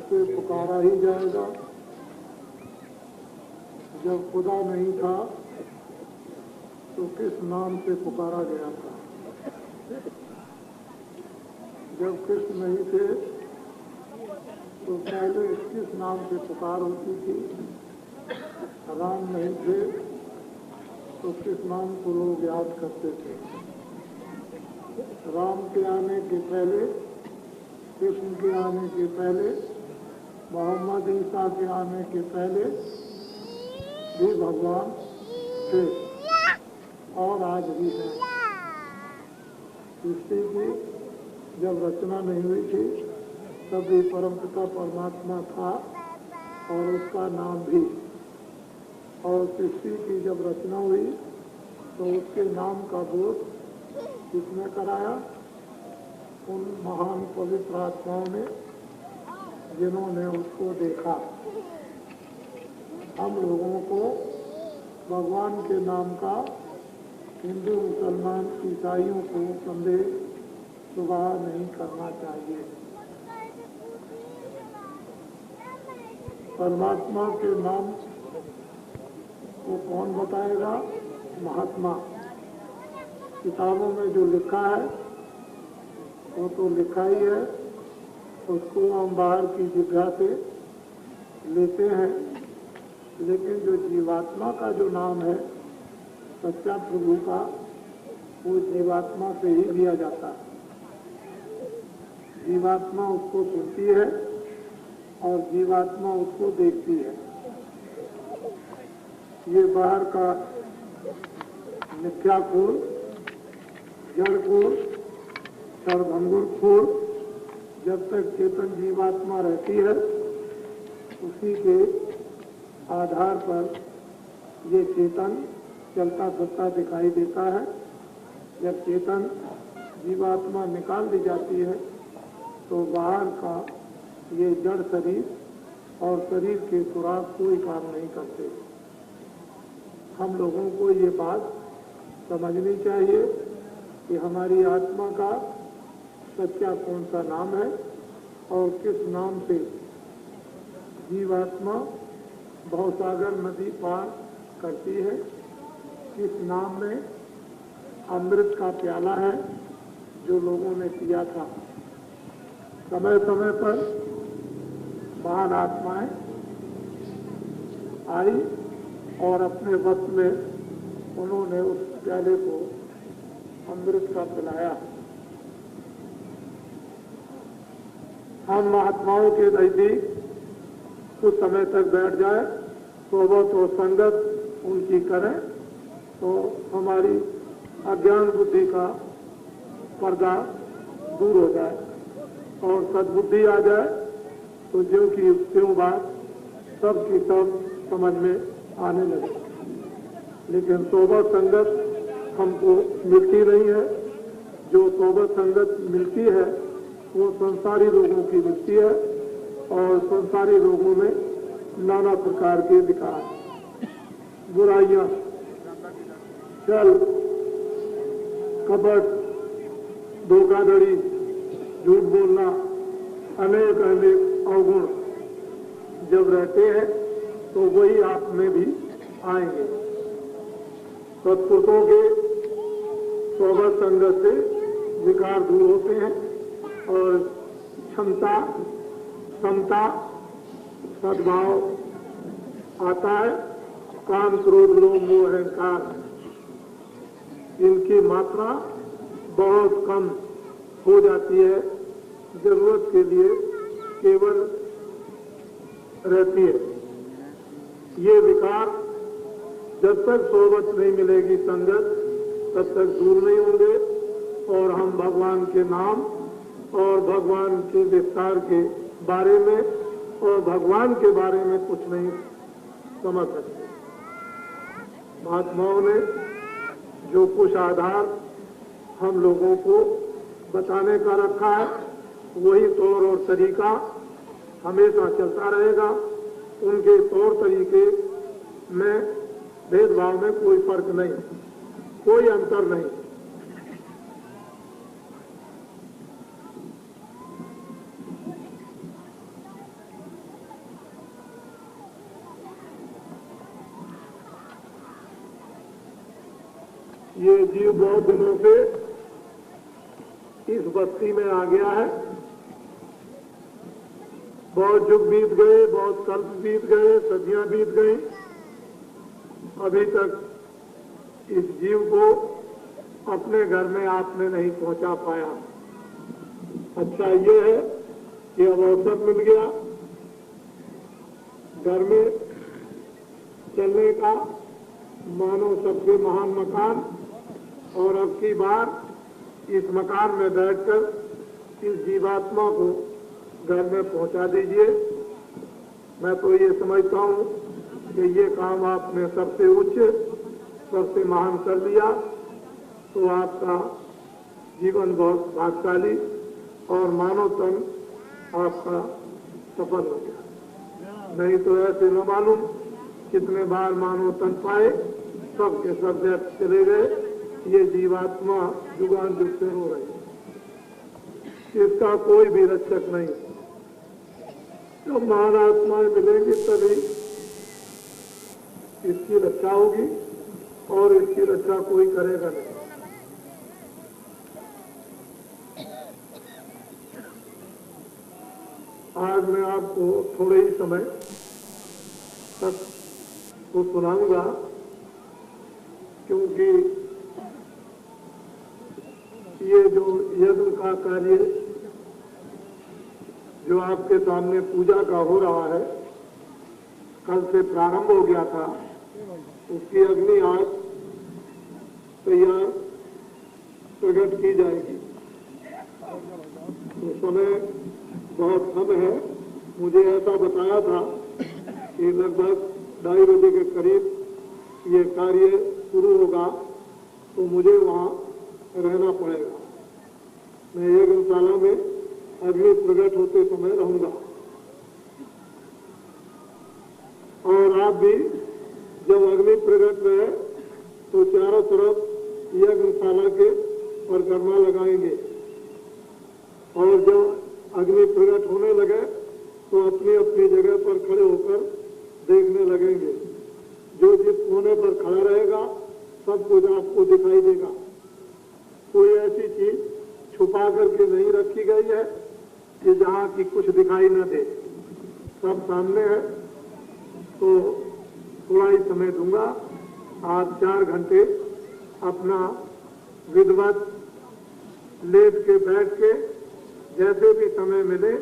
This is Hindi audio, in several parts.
उससे पुकारा ही जाएगा। जब खुदा नहीं था तो किस नाम से पुकारा गया था? जब कृष्ण नहीं थे तो पहले किस नाम से पुकार होती थी? राम नहीं थे तो किस नाम को लोग याद करते थे? राम के आने के पहले, कृष्ण के आने के पहले, मोहम्मद ईसा के आने के पहले भी भगवान थे और आज भी हैं। सृष्टि की जब रचना नहीं हुई थी तब भी परमपिता परमात्मा था और उसका नाम भी। और सृष्टि की जब रचना हुई तो उसके नाम का बोध किसने कराया? उन महान पवित्र आत्माओं ने जिन्होंने उसको देखा। हम लोगों को भगवान के नाम का हिंदू, मुसलमान, ईसाइयों को संदेश सुबह नहीं करना चाहिए। परमात्मा के नाम को कौन बताएगा? महात्मा। किताबों में जो लिखा है वो तो लिखा ही है, उसको हम बाहर की जिह्वा से लेते हैं, लेकिन जो जीवात्मा का जो नाम है सच्चा प्रभु का, वो जीवात्मा से ही लिया जाता है। जीवात्मा उसको सुनती है और जीवात्मा उसको देखती है। ये बाहर का मिथ्याखोर, जड़खोर, सर्वभंगुरखोर जब तक चेतन जीवात्मा रहती है उसी के आधार पर ये चेतन चलता फिरता दिखाई देता है। जब चेतन जीवात्मा निकाल दी जाती है तो बाहर का ये जड़ शरीर और शरीर के सुराग कोई काम नहीं करते। हम लोगों को ये बात समझनी चाहिए कि हमारी आत्मा का सच्चा कौन सा नाम है और किस नाम से जीवात्मा भवसागर नदी पार करती है। किस नाम में अमृत का प्याला है जो लोगों ने पिया था। समय समय पर महान आत्माएं आई और अपने वक्त में उन्होंने उस प्याले को अमृत का पिलाया। हम महात्माओं के नजदीक कुछ समय तक बैठ जाए, सोबत और संगत उनकी करें तो हमारी अज्ञान बुद्धि का पर्दा दूर हो जाए और सद्बुद्धि आ जाए तो जो की त्यों बात सब की सब समझ में आने लगे। लेकिन सोबत संगत हमको मिलती नहीं है। जो सोबत संगत मिलती है वो संसारी लोगों की मिलती है और संसारी लोगों में नाना प्रकार के विकार, बुराइयां, छल, कपट, धोखाधड़ी, झूठ बोलना, अनेक अनेक अवगुण जब रहते हैं तो वही आप में भी आएंगे। सत्पुरुषों के सोबत संगत से विकार दूर होते हैं और क्षमता, समता, सद्भाव आता है। काम, क्रोध, लोभ, मोह, अहंकार इनकी मात्रा बहुत कम हो जाती है। जरूरत के लिए केवल रहती है। ये विकार जब तक सोबत नहीं मिलेगी संगत तब तक दूर नहीं होंगे और हम भगवान के नाम और भगवान के विस्तार के बारे में और भगवान के बारे में कुछ नहीं समझ सकते। महात्माओं ने जो कुछ आधार हम लोगों को बताने का रखा है वही तौर और तरीका हमेशा चलता रहेगा। उनके तौर तरीके में भेदभाव में कोई फर्क नहीं, कोई अंतर नहीं। ये जीव बहुत दिनों से इस बस्ती में आ गया है। बहुत युग बीत गए, बहुत कल्प बीत गए, सदियां बीत गई, अभी तक इस जीव को अपने घर में आपने नहीं पहुंचा पाया। अच्छा ये है कि अब अवसर मिल गया घर में चलने का, मानो सबसे महान मकान, और अब की बार इस मकान में बैठकर इस जीवात्मा को घर में पहुंचा दीजिए। मैं तो ये समझता हूं कि ये काम आपने सबसे उच्च, सबसे महान कर लिया, तो आपका जीवन बहुत भाग्यशाली और मानव तन आपका सफल हो गया। नहीं तो ऐसे न मालूम कितने बार मानव तन पाए, सब के सब व्यर्थ चले गए। ये जीवात्मा जुगान जुग से रो रही है, इसका कोई भी रक्षक नहीं। जब महान आत्माएं मिलेंगी तभी इसकी रक्षा होगी, और इसकी रक्षा कोई करेगा नहीं। आज मैं आपको थोड़े ही समय तक तो सुनाऊंगा, क्योंकि ये जो यज्ञ का कार्य जो आपके सामने पूजा का हो रहा है, कल से प्रारंभ हो गया था, उसकी अग्नि आज तैयार प्रकट की जाएगी। तो समय बहुत कम है। मुझे ऐसा बताया था कि लगभग 2:30 बजे के करीब ये कार्य शुरू होगा, तो मुझे वहाँ रहना पड़ेगा। मैं यज्ञशाला में अग्नि प्रकट होते समय रहूंगा, और आप भी जब अग्नि प्रकट रहे तो चारों तरफ यज्ञशाला के परिक्रमा लगाएंगे, और जब अग्नि प्रकट होने लगे तो अपनी अपनी जगह पर खड़े होकर देखने लगेंगे। जो जिस कोने पर खड़ा रहेगा सब कुछ आपको दिखाई देगा। कोई ऐसी चीज छुपा करके नहीं रखी गई है कि जहाँ की कुछ दिखाई न दे, सब सामने है। तो थोड़ा ही समय दूंगा, आप 4 घंटे अपना विधिवत लेट के बैठ के जैसे भी समय मिले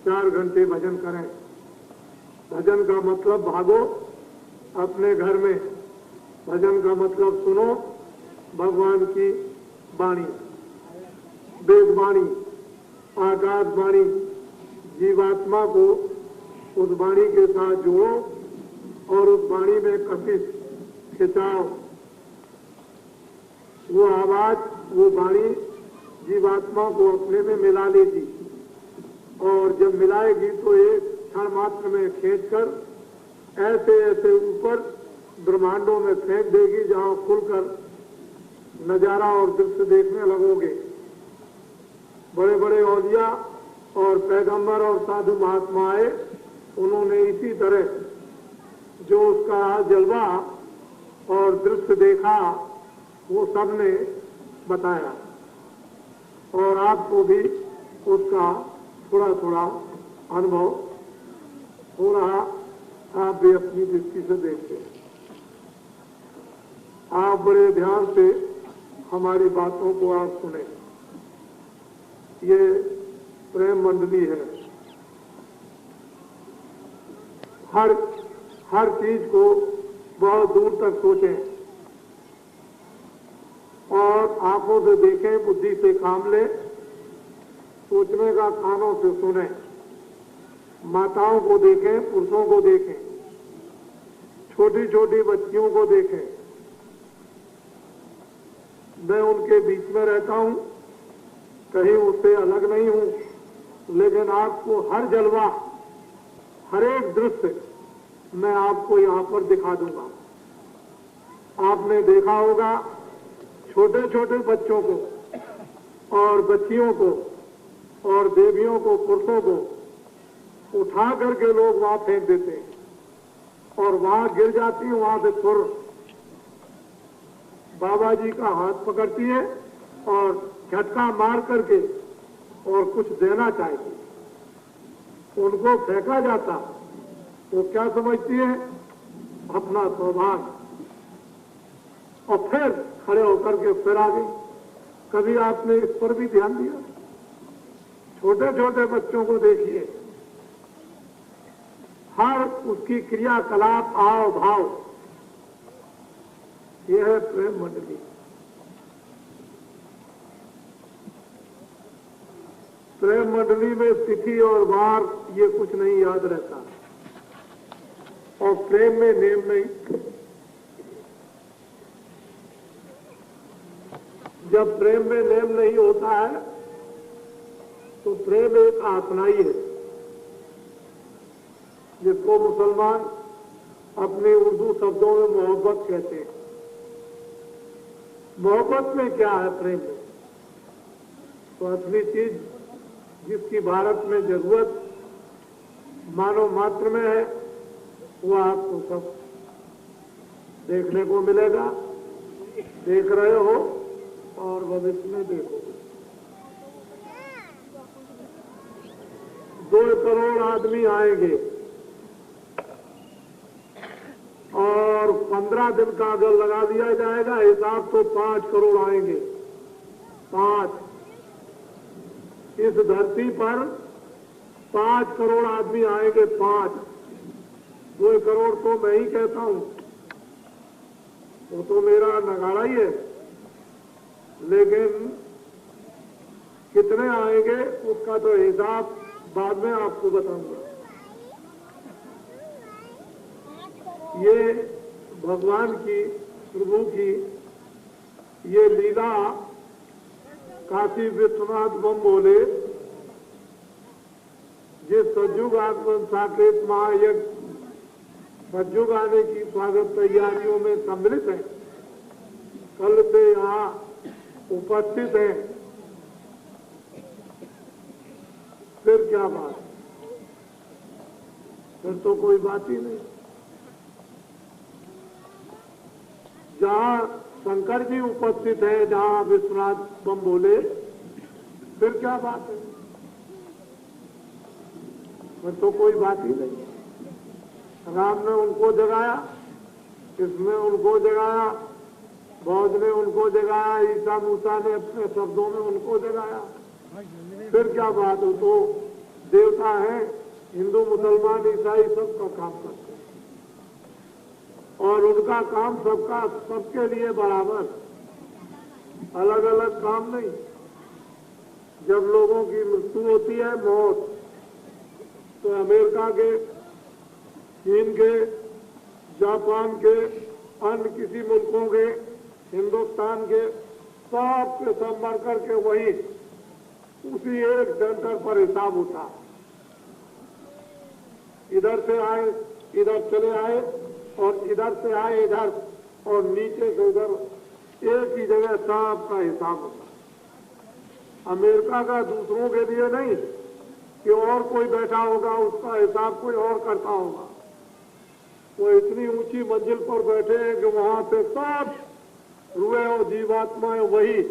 4 घंटे भजन करें। भजन का मतलब भागो अपने घर में, भजन का मतलब सुनो भगवान की वाणी, वेद वाणी, आकाश वाणी। जीवात्मा को उस वाणी के साथ जोड़ो और उस वाणी में कशिश खिंचाओ। वो आवाज, वो वाणी जीवात्मा को अपने में मिला लेगी, और जब मिलाएगी तो एक क्षण मात्र में खींचकर ऐसे ऐसे ऊपर ब्रह्मांडों में फेंक देगी, जहां खुलकर नजारा और दृश्य देखने लगोगे। बड़े बड़े औलिया और पैगंबर और साधु महात्मा आए, उन्होंने इसी तरह जो उसका जलवा और दृश्य देखा वो सबने बताया, और आपको भी उसका थोड़ा थोड़ा अनुभव हो रहा। आप भी अपनी दृष्टि से देखते हैं। आप बड़े ध्यान से हमारी बातों को आप सुने। ये प्रेम मंडली है। हर चीज को बहुत दूर तक सोचें और आंखों से देखें, बुद्धि से काम लें, सोचने का कानों से सुने। माताओं को देखें, पुरुषों को देखें, छोटी छोटी बच्चियों को देखें। मैं उनके बीच में रहता हूं, कहीं उससे अलग नहीं हूं, लेकिन आपको हर जलवा, हर एक दृश्य मैं आपको यहां पर दिखा दूंगा। आपने देखा होगा छोटे छोटे बच्चों को और बच्चियों को और देवियों को, पुरुषों को उठा करके लोग वहां फेंक देते हैं और वहां गिर जाती है, वहां से फुर बाबा जी का हाथ पकड़ती है और झटका मार करके और कुछ देना चाहती, उनको फेंका जाता तो क्या समझती है? अपना सौभाग्य, और फिर खड़े होकर के फिर आ गई। कभी आपने इस पर भी ध्यान दिया? छोटे छोटे बच्चों को देखिए, हर उसकी क्रियाकलाप, आव भाव, यह है प्रेम मंडली। प्रेम मंडली में तिथि और वार ये कुछ नहीं याद रहता, और प्रेम में नेम नहीं। जब प्रेम में नेम नहीं होता है तो प्रेम एक आसनाई है, जिसको मुसलमान अपने उर्दू शब्दों में मोहब्बत कहते हैं। मोहब्बत में क्या है? प्रेम में तो असली चीज जिसकी भारत में जरूरत मानव मात्र में है, वो आपको सब देखने को मिलेगा, देख रहे हो और भविष्य में देखोगे। 2 करोड़ आदमी आएंगे और 15 दिन का अगर लगा दिया जाएगा हिसाब तो 5 करोड़ आएंगे। 5 इस धरती पर 5 करोड़ आदमी आएंगे। 5 2 करोड़ तो मैं ही कहता हूं, वो तो मेरा नगाड़ा ही है, लेकिन कितने आएंगे उसका तो हिसाब बाद में आपको बताऊंगा। ये भगवान की, प्रभु की ये लीला काशी विश्वनाथ बम बोले जिस सज्जुग आगमन साकेत महायज्ञ सज्जुग आने की स्वागत तैयारियों में सम्मिलित है, कल से यहाँ उपस्थित है, फिर क्या बात? फिर तो कोई बात ही नहीं। जहां शंकर जी उपस्थित है, जहां विश्वनाथ बम बोले, फिर क्या बात है? फिर तो कोई बात ही नहीं। राम ने उनको जगाया, कृष्ण ने उनको जगाया, बौद्ध ने उनको जगाया, ईसा मूसा ने अपने शब्दों में उनको जगाया, फिर क्या बात हो? तो देवता है, हिंदू मुसलमान ईसाई सबका काम करते हैं, और उनका काम सबका सबके लिए बराबर, अलग अलग काम नहीं। जब लोगों की मृत्यु होती है, मौत, तो अमेरिका के, चीन के, जापान के, अन्य किसी मुल्कों के, हिंदुस्तान के, सब के सब मर करके वही उसी एक सेंटर पर हिसाब होता। इधर से आए, इधर चले आए, और इधर से आए इधर, और नीचे से उधर, एक ही जगह सबका हिसाब होता। अमेरिका का दूसरों के लिए नहीं कि और कोई बैठा होगा उसका हिसाब कोई और करता होगा। वो इतनी ऊंची मंजिल पर बैठे हैं कि वहां से सब रूहें और जीवात्माएं वही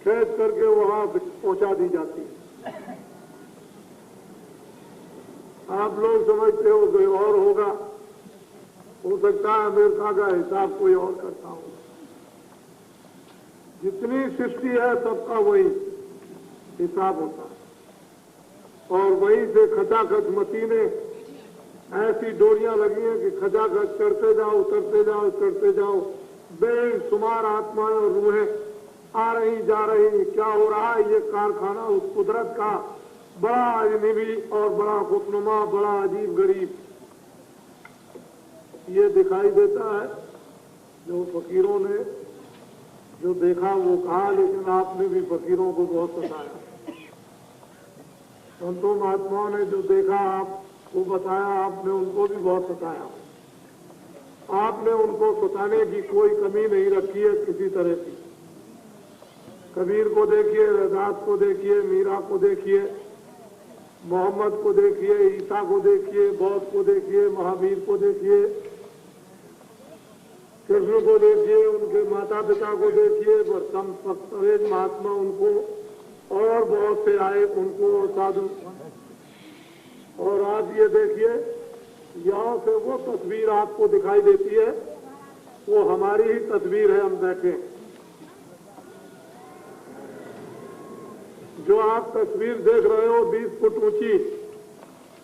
खींच करके वहां पहुंचा दी जाती है। आप लोग समझते हो कोई और होगा, हो सकता है अमेरिका का हिसाब कोई और करता हो। जितनी सृष्टि है सबका वही हिसाब होता है, और वहीं से खचाखच मशीनें ऐसी डोरियां लगी हैं कि खचाखच चढ़ते जाओ, उतरते जाओ, चढ़ते जाओ, बेशुमार आत्माएं और रूहें आ रही जा रही। क्या हो रहा है? ये कारखाना उस कुदरत का बड़ा अजनबी और बड़ा खुशनुमा, बड़ा अजीब गरीब ये दिखाई देता है। जो फकीरों ने जो देखा वो कहा, लेकिन आपने भी फकीरों को बहुत सताया। संतों महात्माओं ने जो देखा आपको बताया, आपने उनको भी बहुत सताया। आपने उनको सताने की कोई कमी नहीं रखी है किसी तरह की। कबीर को देखिए, रैदास को देखिए, मीरा को देखिए, मोहम्मद को देखिए, ईसा को देखिए, बौद्ध को देखिए, महावीर को देखिए, कृष्ण को देखिए, उनके माता पिता को देखिए, पर महात्मा उनको, और बहुत से आए उनको साधु। और आप ये देखिए, यहाँ से वो तस्वीर आपको दिखाई देती है, वो हमारी ही तस्वीर है, हम बैठे। जो आप तस्वीर देख रहे हो 20 फुट ऊंची,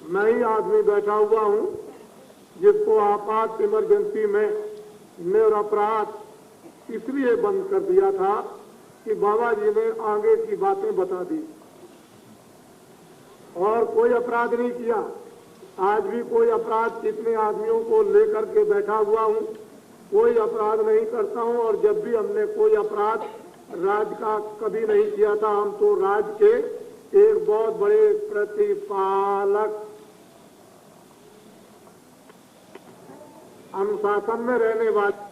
मैं ही आदमी बैठा हुआ हूं, जिसको आपात इमरजेंसी में निरपराध इसलिए बंद कर दिया था कि बाबा जी ने आगे की बातें बता दी, और कोई अपराध नहीं किया। आज भी कोई अपराध, इतने आदमियों को लेकर के बैठा हुआ हूं, कोई अपराध नहीं करता हूं। और जब भी हमने कोई अपराध राज का कभी नहीं किया था, हम तो राज के एक बहुत बड़े प्रतिपालक, अनुशासन में रहने वाले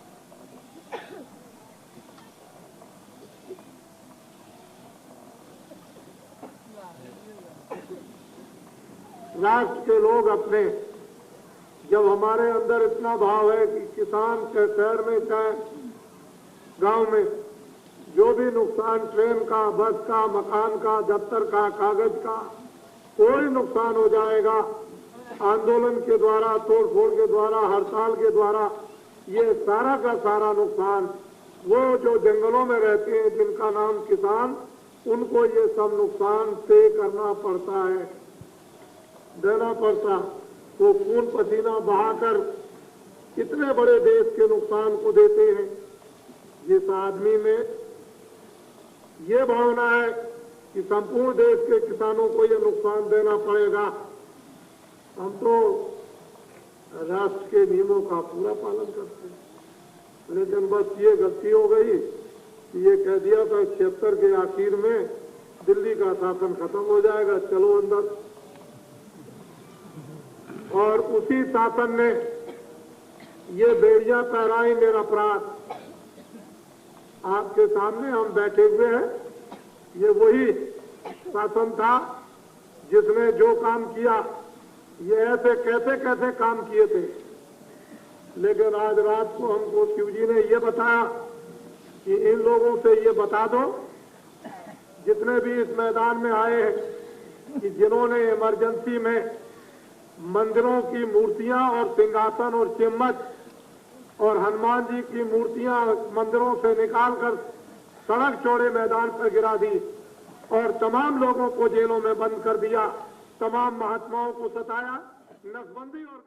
राष्ट्र के लोग अपने, जब हमारे अंदर इतना भाव है कि किसान के शहर में चाहे गांव में जो भी नुकसान, ट्रेन का, बस का, मकान का, दफ्तर का, कागज का कोई नुकसान हो जाएगा, आंदोलन के द्वारा, तोड़फोड़ के द्वारा, हड़ताल के द्वारा, ये सारा का सारा नुकसान वो जो जंगलों में रहते हैं जिनका नाम किसान, उनको ये सब नुकसान पे करना पड़ता है, देना पड़ता। वो खून पसीना बहाकर कितने बड़े देश के नुकसान को देते हैं। जिस आदमी में ये भावना है कि संपूर्ण देश के किसानों को ये नुकसान देना पड़ेगा, हम तो राष्ट्र के नियमों का पूरा पालन करते हैं। लेकिन बस ये गलती हो गई कि ये कह दिया था 76 के आखिर में दिल्ली का शासन खत्म हो जाएगा, चलो अंदर। और उसी शासन ने ये बेड़ियां पहराई निरपराध। आपके सामने हम बैठे हुए हैं, ये वही शासन था जिसने जो काम किया, ये ऐसे कैसे कैसे काम किए थे। लेकिन आज रात को हमको शिव जी ने ये बताया कि इन लोगों से ये बता दो, जितने भी इस मैदान में आए हैं, कि जिन्होंने इमरजेंसी में मंदिरों की मूर्तियां और सिंहासन और चिम्मच और हनुमान जी की मूर्तियां मंदिरों से निकालकर सड़क चौड़े मैदान पर गिरा दी और तमाम लोगों को जेलों में बंद कर दिया, तमाम महात्माओं को सताया, नसबंदी और